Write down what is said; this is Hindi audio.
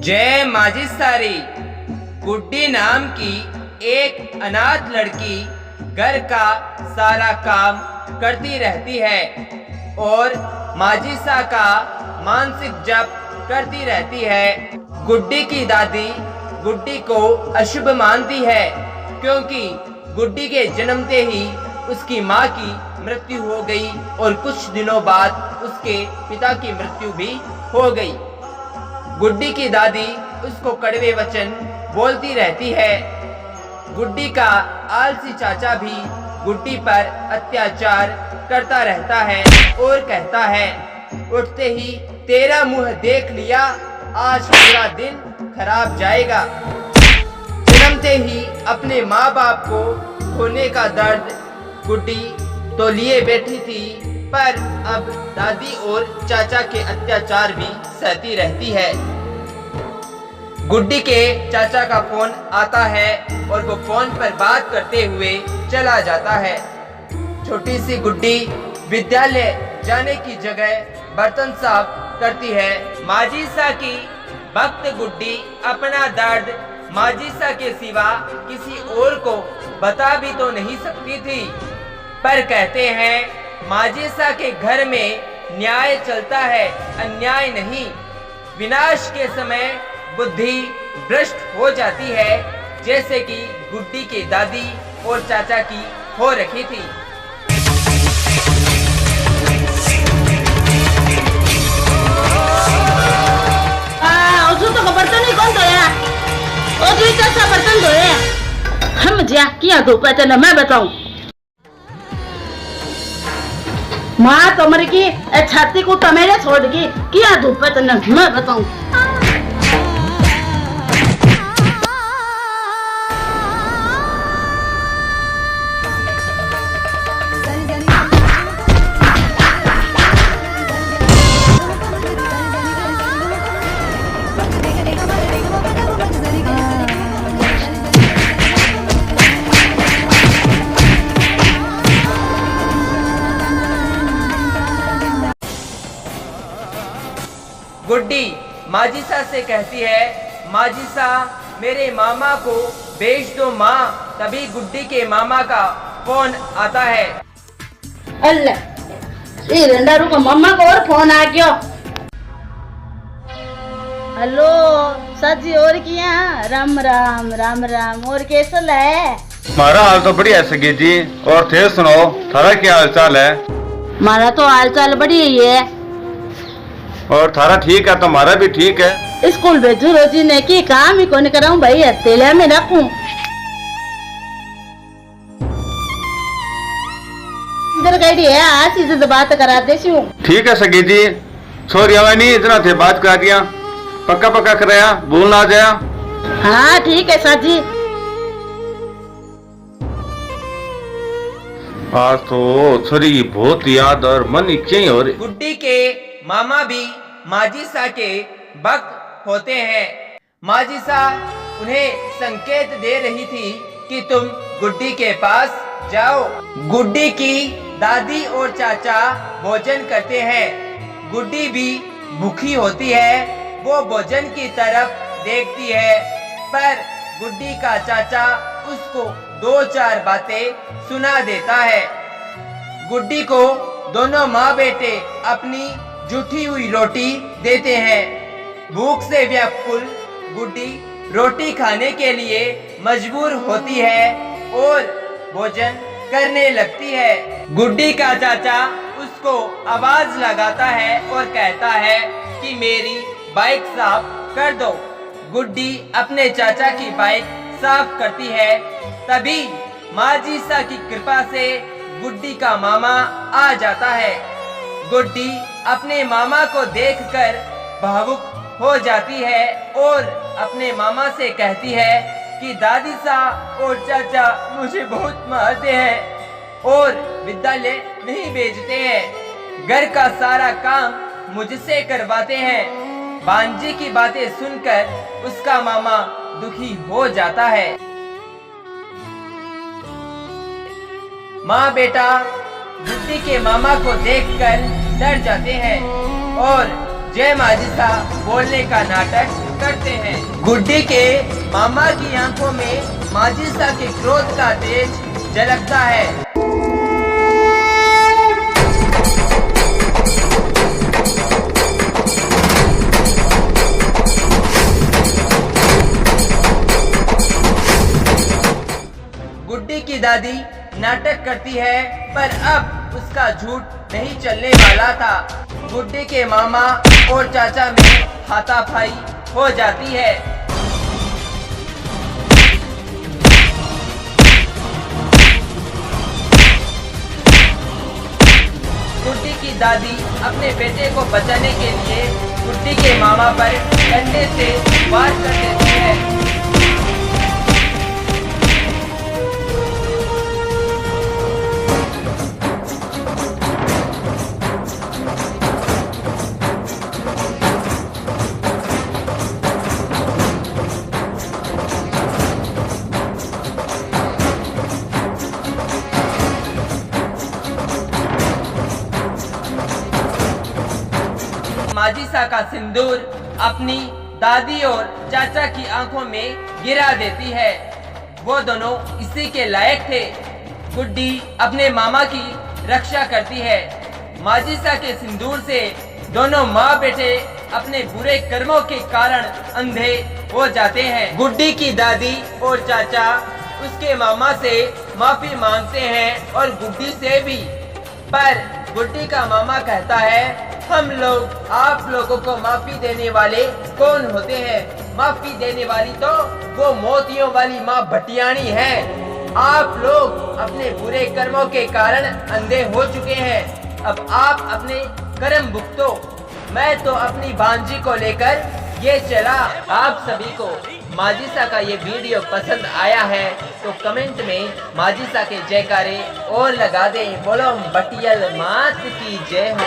जय माजिस्तारी। गुड्डी नाम की एक अनाथ लड़की घर का सारा काम करती रहती है और माजिसा का मानसिक जप करती रहती है। गुड्डी की दादी गुड्डी को अशुभ मानती है क्योंकि गुड्डी के जन्मते ही उसकी माँ की मृत्यु हो गई और कुछ दिनों बाद उसके पिता की मृत्यु भी हो गई। गुड्डी की दादी उसको कड़वे वचन बोलती रहती है। गुड्डी का आलसी चाचा भी गुड्डी पर अत्याचार करता रहता है और कहता है, उठते ही तेरा मुंह देख लिया, आज पूरा दिन खराब जाएगा। जन्मते ही अपने माँ बाप को खोने का दर्द गुड्डी तो लिए बैठी थी, पर अब दादी और चाचा के अत्याचार भी सहती रहती है। गुड्डी के चाचा का फोन आता है और वो फोन पर बात करते हुए चला जाता है। छोटी सी गुड्डी विद्यालय जाने की जगह बर्तन साफ करती है। माजिसा की भक्त गुड्डी अपना दर्द माजिसा के सिवा किसी और को बता भी तो नहीं सकती थी, पर कहते हैं माजिसा के घर में न्याय चलता है, अन्याय नहीं। विनाश के समय बुद्धि भ्रष्ट हो जाती है, जैसे कि गुड्डी के दादी और चाचा की हो रखी थी। तो बर्तन ही कौन धोया? ओ जी चाचा बर्तन धोए। हम जा क्या धोपा थे ना मैं बताऊं। माँ तुम्हारी की छाती को तमेरे छोड़ की क्या धोपा थे ना मैं बताऊं। गुड्डी माजिसा से कहती है, माजिसा मेरे मामा को भेज दो माँ। तभी गुड्डी के मामा का फोन आता है। अल्लाह ये रंडारू का मामा को और फोन आ गया। हेलो साजी और किया राम राम राम राम और कैसा है? हमारा हाल तो बढ़िया है सगी जी, और थे सुनो थारा क्या हाल चाल है? हमारा तो हाल चाल बढ़िया ही है। और थारा ठीक है तो हमारा भी ठीक है। स्कूल भेजू रोजी ने की काम ही कौन कराऊं भाई, अकेले में रखूं। इधर गई है आज इधर बात करा देती हूँ। ठीक है सगी जी, छोरिया नहीं इतना थे बात करा दिया, पक्का पक्का कराया, भूल ना जाया। हाँ ठीक है साजी। आज तो छोरी की बहुत याद और मन इच्छा हो रही। गुड्डी के मामा भी माजिसा के भक्त होते हैं। माजिसा उन्हें संकेत दे रही थी कि तुम गुड्डी के पास जाओ। गुड्डी की दादी और चाचा भोजन करते हैं। गुड्डी भी भूखी होती है, वो भोजन की तरफ देखती है, पर गुड्डी का चाचा उसको दो चार बातें सुना देता है। गुड्डी को दोनों माँ बेटे अपनी जूठी हुई रोटी देते हैं। भूख से व्याकुल गुड्डी रोटी खाने के लिए मजबूर होती है और भोजन करने लगती है। गुड्डी का चाचा उसको आवाज लगाता है और कहता है कि मेरी बाइक साफ कर दो। गुड्डी अपने चाचा की बाइक साफ करती है। तभी माजिसा की कृपा से गुड्डी का मामा आ जाता है। गुड्डी अपने मामा को देखकर भावुक हो जाती है और अपने मामा से कहती है कि दादी सा और चाचा मुझे बहुत मारते हैं और विद्यालय नहीं भेजते हैं, घर का सारा काम मुझसे करवाते हैं। बांजी की बातें सुनकर उसका मामा दुखी हो जाता है। माँ बेटा गुड्डी के मामा को देखकर डर जाते हैं और जय माजिसा बोलने का नाटक करते हैं। गुड्डी के मामा की आंखों में माजिसा के क्रोध का तेज झलकता है। गुड्डी की दादी नाटक करती है, पर अब उसका झूठ नहीं चलने वाला था। गुड्डी के मामा और चाचा में हाथापाई हो जाती है। गुड्डी की दादी अपने बेटे को बचाने के लिए गुड्डी के मामा पर डंडे से वार कर देती है। माजिसा का सिंदूर अपनी दादी और चाचा की आंखों में गिरा देती है। वो दोनों इसी के लायक थे। गुड्डी अपने मामा की रक्षा करती है। माजिसा के सिंदूर से दोनों माँ बेटे अपने बुरे कर्मों के कारण अंधे हो जाते हैं। गुड्डी की दादी और चाचा उसके मामा से माफी मांगते हैं और गुड्डी से भी, पर गुड्डी का मामा कहता है, हम लोग आप लोगों को माफी देने वाले कौन होते हैं? माफी देने वाली तो वो मोतियों वाली माँ भटियाणी है। आप लोग अपने बुरे कर्मों के कारण अंधे हो चुके हैं। अब आप अपने कर्म भुगतो। मैं तो अपनी भांजी को लेकर ये चला। आप सभी को माजिसा का ये वीडियो पसंद आया है तो कमेंट में माजिसा के जयकारे और लगा दें। बोलो बटियाल मात की जय हो।